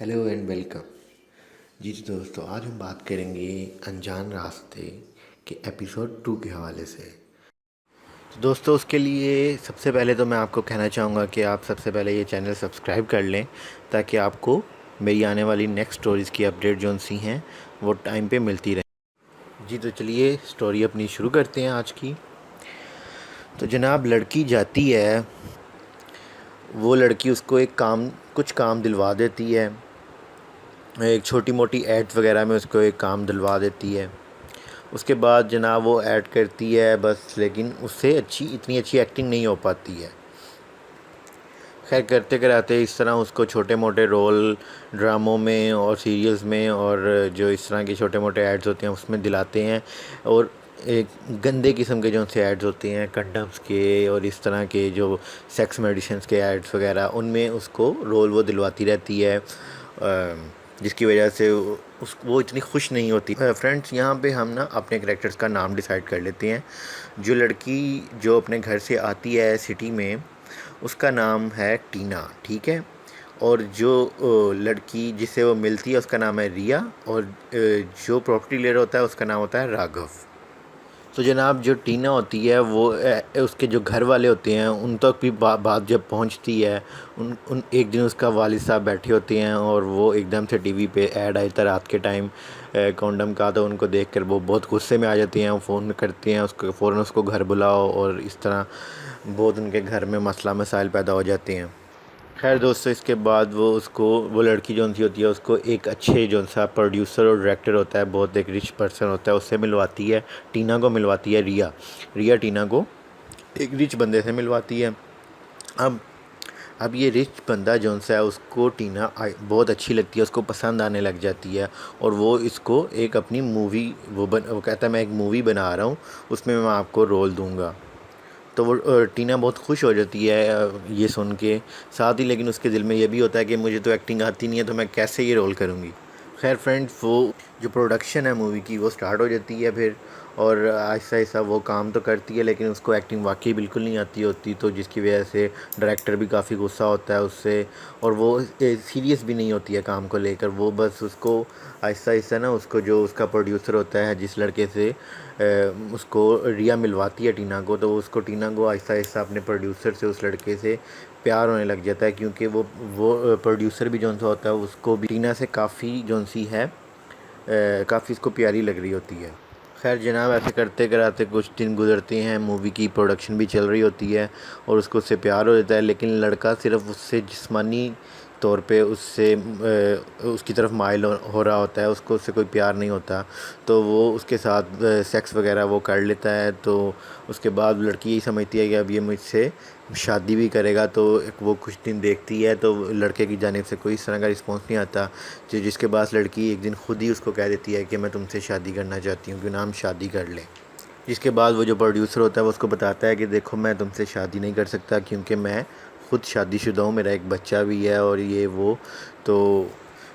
Hello and welcome. जी तो दोस्तों, आज हम बात करेंगे अनजान रास्ते के एपिसोड 2 के हवाले से। तो दोस्तों, उसके लिए सबसे पहले तो मैं आपको कहना चाहूँगा कि आप सबसे पहले ये चैनल सब्सक्राइब कर लें, ताकि आपको मेरी आने वाली नेक्स्ट स्टोरीज़ की अपडेट जो सी हैं वो टाइम पे मिलती रहे। जी तो चलिए स्टोरी अपनी शुरू करते हैं आज की। तो जनाब, लड़की जाती है, वो लड़की उसको कुछ काम दिलवा देती है, एक छोटी मोटी एड्स वगैरह में उसको एक काम दिलवा देती है। उसके बाद जनाब वो ऐड करती है बस, लेकिन उससे इतनी अच्छी एक्टिंग नहीं हो पाती है। खैर, करते कराते इस तरह उसको छोटे मोटे रोल ड्रामों में और सीरियल्स में और जो इस तरह के छोटे मोटे ऐड्स होते हैं उसमें दिलाते हैं। और एक गंदे किस्म के जो से ऐड्स होते हैं कंडम्स के और इस तरह के जो सेक्स मेडिसिन्स के ऐड्स वगैरह, उनमें उसको रोल वो दिलवाती रहती है, जिसकी वजह से वो इतनी खुश नहीं होती। फ्रेंड्स, यहाँ पे हम ना अपने करेक्टर्स का नाम डिसाइड कर लेते हैं। जो लड़की जो अपने घर से आती है सिटी में, उसका नाम है टीना, ठीक है। और जो लड़की जिससे वो मिलती है उसका नाम है रिया, और जो प्रॉपर्टी डीलर होता है उसका नाम होता है राघव। तो जनाब, जो टीना होती है वो उसके जो घर वाले होते हैं उन तक भी बात जब पहुंचती है, उन उन एक दिन उसका वालिद साहब बैठे होते हैं और वो एकदम से टीवी पे ऐड आई था रात के टाइम कॉन्डम का। तो उनको देखकर वो बहुत गुस्से में आ जाते हैं, वो फ़ोन करते हैं उसको, फ़ौरन उसको घर बुलाओ, और इस तरह बहुत उनके घर में मसला मसाइल पैदा हो जाते हैं। खैर दोस्तों, इसके बाद वो लड़की जो सी होती है उसको एक अच्छे जो सा प्रोड्यूसर और डायरेक्टर होता है, बहुत एक रिच पर्सन होता है, उससे मिलवाती है। टीना को मिलवाती है रिया टीना को एक रिच बंदे से मिलवाती है। अब अब ये रिच बंदा जो सा है उसको टीना बहुत अच्छी लगती है, उसको पसंद आने लग जाती है। और वो इसको एक अपनी मूवी वो कहता है मैं एक मूवी बना रहा हूँ, उसमें मैं आपको रोल दूँगा। तो वो टीना बहुत खुश हो जाती है ये सुन के। साथ ही लेकिन उसके दिल में ये भी होता है कि मुझे तो एक्टिंग आती नहीं है, तो मैं कैसे ये रोल करूँगी। खैर फ्रेंड्स, वो जो प्रोडक्शन है मूवी की वो स्टार्ट हो जाती है फिर, और आहिस्ता आहिस्ता वो काम तो करती है, लेकिन उसको एक्टिंग वाकई बिल्कुल नहीं आती होती, तो जिसकी वजह से डायरेक्टर भी काफ़ी गुस्सा होता है उससे। और वो सीरियस भी नहीं होती है काम को लेकर, वो बस उसको आहिस्ता आहिस्ता ना, उसको जो उसका प्रोड्यूसर होता है जिस लड़के से उसको रिया मिलवाती है टीना को, तो उसको टीना को आहिस्ता आहिस्ता अपने प्रोड्यूसर से, उस लड़के से प्यार होने लग जाता है, क्योंकि वो प्रोड्यूसर भी जौन सा होता है उसको भी टीना से काफ़ी जौन सी है काफ़ी इसको प्यारी लग रही होती है। खैर जनाब, ऐसे करते कराते कुछ दिन गुजरते हैं, मूवी की प्रोडक्शन भी चल रही होती है और उसको उससे प्यार हो जाता है, लेकिन लड़का सिर्फ उससे जिस्मानी तौर पे उसकी तरफ माइल हो रहा होता है, उसको उससे कोई प्यार नहीं होता। तो वो उसके साथ सेक्स वगैरह वो कर लेता है। तो उसके बाद लड़की यही समझती है कि अब ये मुझसे शादी भी करेगा। तो वो कुछ दिन देखती है, तो लड़के की जानिब से कोई इस तरह का रिस्पॉन्स नहीं आता, जिसके बाद लड़की एक दिन खुद ही उसको कह देती है कि मैं तुमसे शादी करना चाहती हूँ, क्यों ना हम शादी कर लें। जिसके बाद वो जो प्रोड्यूसर होता है वो उसको बताता है कि देखो, मैं तुमसे शादी नहीं कर सकता, क्योंकि मैं खुद शादीशुदा हूँ, मेरा एक बच्चा भी है और ये वो, तो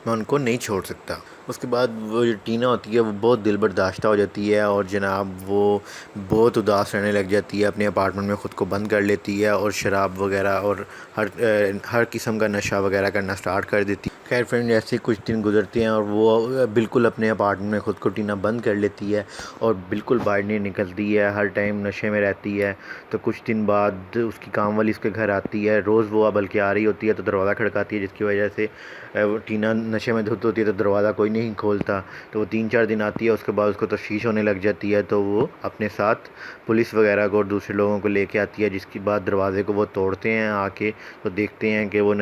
मैं उनको नहीं छोड़ सकता। उसके बाद वो जो टीना होती है वो बहुत दिल बर्दाश्ता हो जाती है, और जनाब वो बहुत उदास रहने लग जाती है, अपने अपार्टमेंट में ख़ुद को बंद कर लेती है और शराब वगैरह और हर किस्म का नशा वगैरह करना स्टार्ट कर देती है। खैर फ्रेंड, ऐसे कुछ दिन गुजरते हैं और वो बिल्कुल अपने अपार्टमेंट में ख़ुद को टीना बंद कर लेती है और बिल्कुल बाहर नहीं निकलती है, हर टाइम नशे में रहती है। तो कुछ दिन बाद उसकी काम वाली उसके घर आती है, रोज़ वो बल्कि आ रही होती है तो दरवाज़ा खड़काती है, जिसकी वजह से वो टीना नशे में धुत होती है, तो दरवाज़ा कोई नहीं खोलता। तो वो 3-4 दिन आती है, उसके बाद उसको तशवीश होने लग जाती है, तो वो अपने साथ पुलिस वगैरह को और दूसरे लोगों को लेके आती है, जिसके बाद दरवाज़े को वो तोड़ते हैं आके, तो देखते हैं कि वो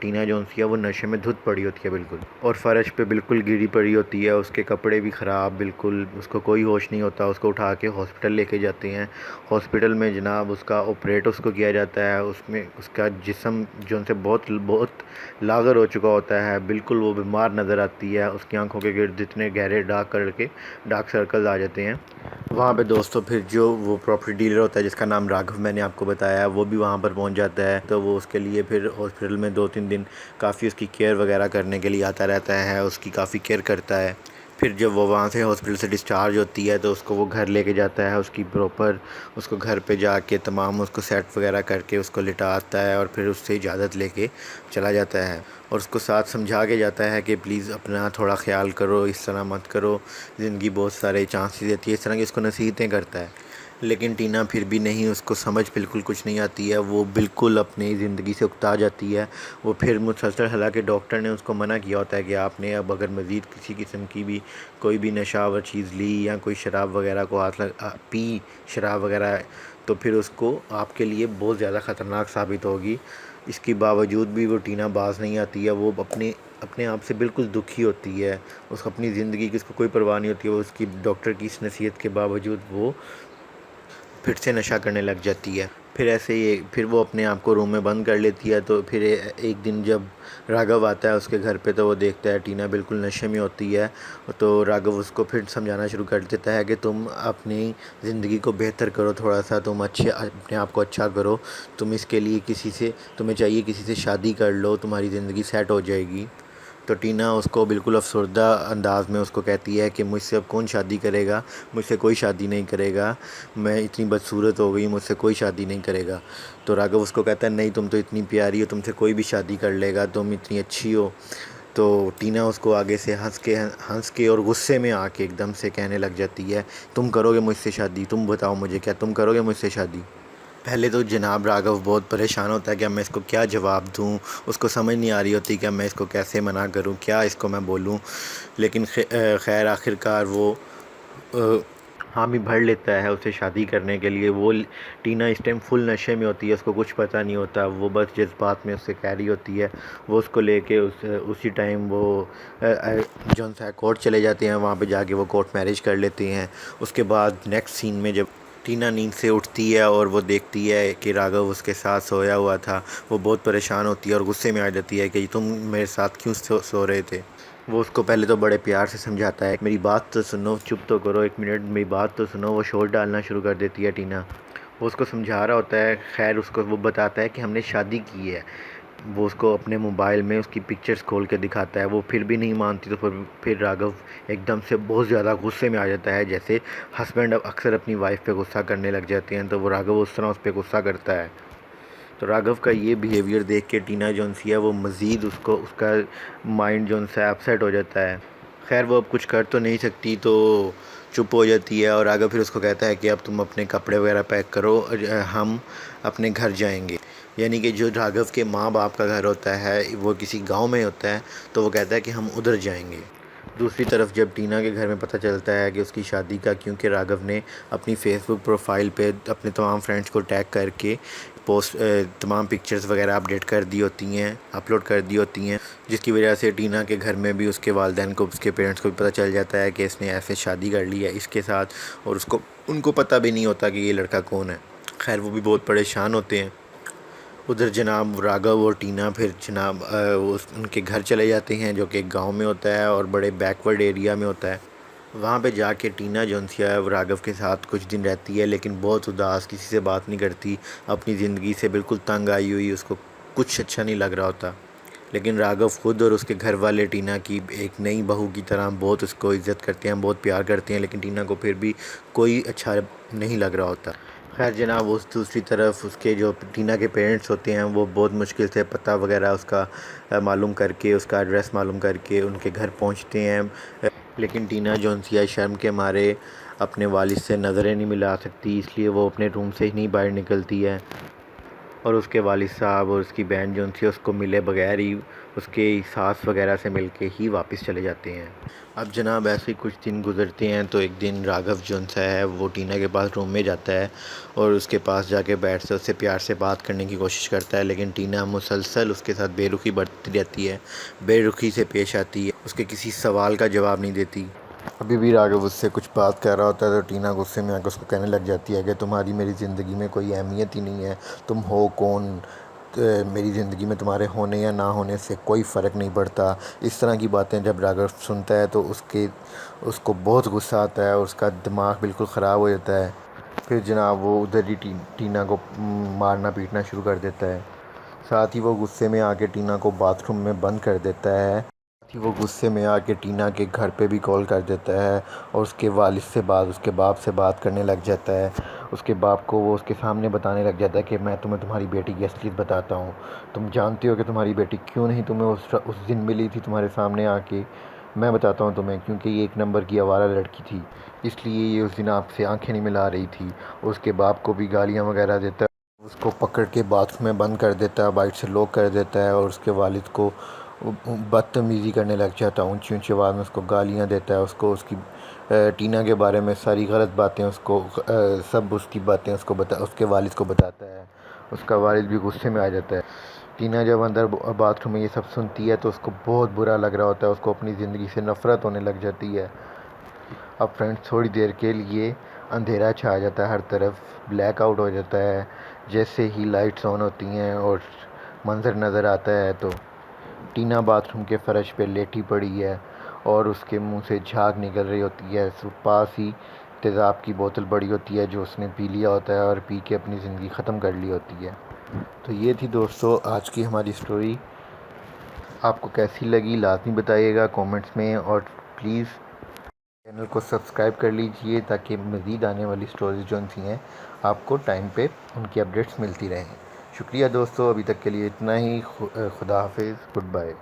टीना जो है वो नशे में धुत पड़ी होती है बिल्कुल, और फ़र्श पे बिल्कुल गिरी पड़ी होती है, उसके कपड़े भी ख़राब, बिल्कुल उसको कोई होश नहीं होता। उसको उठा के हॉस्पिटल लेके जाते हैं। हॉस्पिटल में जनाब उसका ऑपरेट उसको किया जाता है, उसमें उसका जिस्म जो उनसे बहुत बहुत लागर हो चुका होता है, बिल्कुल वो बीमार नज़र आती है, उसकी आंखों के गिर्द इतने गहरे डार्क सर्कल्स आ जाते हैं। वहाँ पे दोस्तों फिर जो वो प्रॉपर्टी डीलर होता है जिसका नाम राघव मैंने आपको बताया, वो भी वहाँ पर पहुँच जाता है। तो वो उसके लिए फिर हॉस्पिटल में 2-3 दिन काफ़ी उसकी केयर वगैरह करने के लिए आता रहता है, उसकी काफ़ी केयर करता है। फिर जब वो वहाँ से हॉस्पिटल से डिस्चार्ज होती है तो उसको वो घर लेके जाता है, उसकी प्रॉपर उसको घर पे जाके तमाम उसको सेट वगैरह करके उसको लिटाता है और फिर उससे इजाज़त लेके चला जाता है और उसको साथ समझा के जाता है कि प्लीज़ अपना थोड़ा ख्याल करो, इस तरह मत करो, ज़िंदगी बहुत सारे चांसेस देती है, इस तरह की उसको नसीहतें करता है। लेकिन टीना फिर भी नहीं, उसको समझ बिल्कुल कुछ नहीं आती है, वो बिल्कुल अपनी ज़िंदगी से उकता जाती है। वो फिर मुसलसल, हालांकि डॉक्टर ने उसको मना किया होता है कि आपने अब अगर मज़ीद किसी किस्म की भी कोई भी नशावर चीज़ ली या कोई शराब वगैरह को पी शराब वगैरह, तो फिर उसको आपके लिए बहुत ज़्यादा ख़तरनाक साबित होगी। इसके बावजूद भी वो टीना बाज नहीं आती है, वो अपने अपने आप से बिल्कुल दुखी होती है, उसको अपनी ज़िंदगी की उसको कोई परवाह नहीं होती है। वो उसकी डॉक्टर की इस नसीहत के बावजूद वो फिर से नशा करने लग जाती है। फिर ऐसे ही फिर वो अपने आप को रूम में बंद कर लेती है। तो फिर एक दिन जब राघव आता है उसके घर पे तो वो देखता है टीना बिल्कुल नशे में होती है। तो राघव उसको फिर समझाना शुरू कर देता है कि तुम अपनी ज़िंदगी को बेहतर करो, थोड़ा सा तुम अच्छे अपने आप को अच्छा करो, तुम इसके लिए तुम्हें चाहिए किसी से शादी कर लो, तुम्हारी ज़िंदगी सेट हो जाएगी। तो टीना उसको बिल्कुल अफसरदा अंदाज में उसको कहती है कि मुझसे अब कौन शादी करेगा, मुझसे कोई शादी नहीं करेगा, मैं इतनी बदसूरत हो गई, मुझसे कोई शादी नहीं करेगा। तो राघव उसको कहता है नहीं, तुम तो इतनी प्यारी हो, तुमसे कोई भी शादी कर लेगा, तुम इतनी अच्छी हो। तो टीना उसको आगे से हंस के और गुस्से में आके एकदम से कहने लग जाती है, तुम करोगे मुझसे शादी, तुम बताओ मुझे, क्या तुम करोगे मुझसे शादी? पहले तो जनाब राघव बहुत परेशान होता है कि अब मैं इसको क्या जवाब दूँ, उसको समझ नहीं आ रही होती कि मैं इसको कैसे मना करूँ, क्या इसको मैं बोलूँ। लेकिन खैर आखिरकार वो अ, हामी भर लेता है उसे शादी करने के लिए। टीना इस टाइम फुल नशे में होती है, उसको कुछ पता नहीं होता, वो बस जज्बात में उससे कह रही होती है। वो उसको लेके उसी टाइम वो जौन सा कोर्ट चले जाते हैं, वहाँ पे जाके वो कोर्ट मैरिज कर लेते हैं। उसके बाद नेक्स्ट सीन में जब टीना नींद से उठती है और वो देखती है कि राघव उसके साथ सोया हुआ था, वो बहुत परेशान होती है और गुस्से में आ जाती है कि तुम मेरे साथ क्यों सो रहे थे। वो उसको पहले तो बड़े प्यार से समझाता है, मेरी बात तो सुनो, चुप तो करो एक मिनट, मेरी बात तो सुनो। वो शोर डालना शुरू कर देती है टीना। वो उसको समझा रहा होता है, खैर उसको वो बताता है कि हमने शादी की है। वो उसको अपने मोबाइल में उसकी पिक्चर्स खोल के दिखाता है। वो फिर भी नहीं मानती। तो फिर राघव एकदम से बहुत ज़्यादा गुस्से में आ जाता है, जैसे हस्बैंड अक्सर अपनी वाइफ पे गुस्सा करने लग जाते हैं, तो वो राघव उस तरह उस पर गुस्सा करता है। तो राघव का ये बिहेवियर देख के टीना जौन सी है वो मज़ीद उसका माइंड जौन सा अपसेट हो जाता है। खैर वो अब कुछ कर तो नहीं सकती, तो चुप हो जाती है। और राघव फिर उसको कहता है कि अब तुम अपने कपड़े वगैरह पैक करो, हम अपने घर जाएंगे। यानी कि जो राघव के माँ बाप का घर होता है वो किसी गांव में होता है, तो वो कहता है कि हम उधर जाएंगे। दूसरी तरफ जब टीना के घर में पता चलता है कि उसकी शादी का, क्योंकि राघव ने अपनी फ़ेसबुक प्रोफाइल पे अपने तमाम फ्रेंड्स को टैग करके तमाम पिक्चर्स वगैरह अपडेट कर दी होती हैं, अपलोड कर दी होती हैं, जिसकी वजह से टीना के घर में भी उसके वालिदैन को, उसके पेरेंट्स को भी पता चल जाता है कि इसने ऐसे शादी कर ली है इसके साथ, और उनको पता भी नहीं होता कि ये लड़का कौन है। खैर वो भी बहुत परेशान होते हैं। उधर जनाब राघव और टीना फिर जनाब उनके घर चले जाते हैं, जो कि एक गाँव में होता है और बड़े बैकवर्ड एरिया में होता है। वहाँ पे जाके टीना जौनसी है वो राघव के साथ कुछ दिन रहती है, लेकिन बहुत उदास, किसी से बात नहीं करती, अपनी ज़िंदगी से बिल्कुल तंग आई हुई, उसको कुछ अच्छा नहीं लग रहा होता। लेकिन राघव खुद और उसके घर वाले टीना की एक नई बहू की तरह बहुत उसको इज़्ज़त करते हैं, बहुत प्यार करते हैं, लेकिन टीना को फिर भी कोई अच्छा नहीं लग रहा होता। खैर जनाब उस दूसरी तरफ उसके जो टीना के पेरेंट्स होते हैं वो बहुत मुश्किल से पता वगैरह उसका मालूम करके, उसका एड्रेस मालूम करके उनके घर पहुंचते हैं। लेकिन टीना जौनसी है शर्म के मारे अपने वालिद से नज़रें नहीं मिला सकती, इसलिए वो अपने रूम से ही नहीं बाहर निकलती है। और उसके वालिद साहब और उसकी बहन जौन सी उसको मिले बगैर ही उसके सास वगैरह से मिलके ही वापस चले जाते हैं। अब जनाब ऐसे ही कुछ दिन गुजरते हैं, तो एक दिन राघव जौन सा है वो टीना के पास रूम में जाता है और उसके पास जाके बैठ से उससे प्यार से बात करने की कोशिश करता है, लेकिन टीना मुसलसल उसके साथ बेरुखी बरतती रहती है, बेरुखी से पेश आती है, उसके किसी सवाल का जवाब नहीं देती। अभी भी राघव उससे कुछ बात कर रहा होता है तो टीना गुस्से में आकर उसको कहने लग जाती है कि तुम्हारी मेरी ज़िंदगी में कोई अहमियत ही नहीं है, तुम हो कौन, मेरी ज़िंदगी में तुम्हारे होने या ना होने से कोई फ़र्क नहीं पड़ता। इस तरह की बातें जब राघव सुनता है तो उसको बहुत गुस्सा आता है और उसका दिमाग बिल्कुल ख़राब हो जाता है। फिर जनाब वो उधर ही टीना को मारना पीटना शुरू कर देता है। साथ ही वो गुस्से में आके टीना को बाथरूम में बंद कर देता है। कि वो गुस्से में आके टीना के घर पे भी कॉल कर देता है और उसके वालिद से बात उसके बाप से बात करने लग जाता है। उसके बाप को वो उसके सामने बताने लग जाता है कि मैं तुम्हें तुम्हारी बेटी की असलियत बताता हूँ। तुम जानते हो कि तुम्हारी बेटी क्यों नहीं तुम्हें उस दिन मिली थी तुम्हारे सामने आके। मैं बताता हूँ तुम्हें, क्योंकि ये एक नंबर की आवारा लड़की थी, इसलिए ये उस दिन आपसे आंखें नहीं मिला रही थी। उसके बाप को भी गालियाँ वगैरह देता है, उसको पकड़ के बाथरूम में बंद कर देता है, बाइट से लॉक कर देता है और उसके वालिद को बदतमीज़ी करने लग जाता है। ऊंची ऊंची आवाज़ में उसको गालियाँ देता है, उसको उसकी टीना के बारे में सारी गलत बातें उसको सब उसकी बातें उसके वालिद को बताता है। उसका वालिद भी गुस्से में आ जाता है। टीना जब अंदर बाथरूम में ये सब सुनती है तो उसको बहुत बुरा लग रहा होता है, उसको अपनी ज़िंदगी से नफ़रत होने लग जाती है। अब फ्रेंड्स थोड़ी देर के लिए अंधेरा छा जाता है, हर तरफ ब्लैक आउट हो जाता है। जैसे ही लाइट्स ऑन होती हैं और मंज़र नज़र आता है तो टीना बाथरूम के फर्श पे लेटी पड़ी है और उसके मुंह से झाग निकल रही होती है। पास ही तेज़ाब की बोतल पड़ी होती है जो उसने पी लिया होता है और पी के अपनी ज़िंदगी ख़त्म कर ली होती है। तो ये थी दोस्तों आज की हमारी स्टोरी। आपको कैसी लगी लाज़मी बताइएगा कमेंट्स में, और प्लीज़ चैनल को सब्सक्राइब कर लीजिए ताकि मज़ीद आने वाली स्टोरीज जो सी हैं आपको टाइम पे उनकी अपडेट्स मिलती रहें। शुक्रिया दोस्तों, अभी तक के लिए इतना ही। खुदा हाफिज़, गुड बाय।